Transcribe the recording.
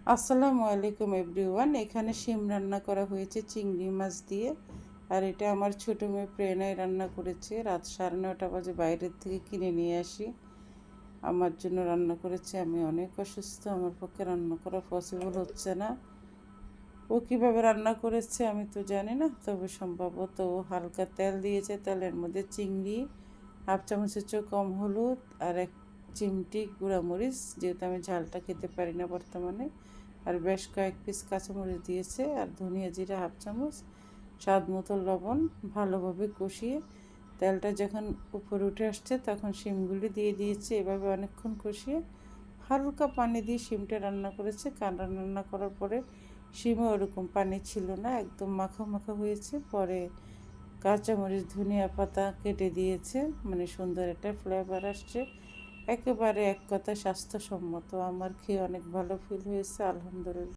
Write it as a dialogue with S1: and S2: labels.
S1: আসসালামু আলাইকুম এভরিওয়ান। এখানে শিম রান্না করা হয়েছে চিংড়ি মাছ দিয়ে। আর এটা আমার ছোটো মেয়ে প্রেরণায় রান্না করেছে। রাত 9:30 বাজে বাইরের থেকে কিনে নিয়ে আসি, আমার জন্য রান্না করেছে। আমি অনেক অসুস্থ, আমার পক্ষে রান্না করা পসিবল হচ্ছে না। ও কীভাবে রান্না করেছে আমি তো জানি না, তবে সম্ভবত ও হালকা তেল দিয়েছে। তেলের মধ্যে চিংড়ি, হাফ চামচের চেয়েও কম হলুদ, আর এক চিমটি গুঁড়ামরিচ, যেহেতু আমি ঝালটা খেতে পারি না বর্তমানে, আর বেশ কয়েক পিস কাঁচামরিচ দিয়েছে, আর ধনিয়া জিরা হাফ চামচ, স্বাদ মতো লবণ। ভালোভাবে কষিয়ে তেলটা যখন উপরে উঠে আসছে তখন শিমগুলি দিয়ে দিয়েছে। এভাবে অনেকক্ষণ কষিয়ে হালকা পানি দিয়ে শিমটা রান্না করেছে। রান্না করার পরে শিমে ওরকম পানি ছিল না, একদম মাখা মাখা হয়েছে। পরে কাঁচামরিচ ধনিয়া পাতা কেটে দিয়েছে, মানে সুন্দর একটা ফ্লেভার আসছে। একেবারে এক কথা স্বাস্থ্যসম্মত। আমার খেয়ে অনেক ভালো ফিল হয়েছে, আলহামদুলিল্লাহ।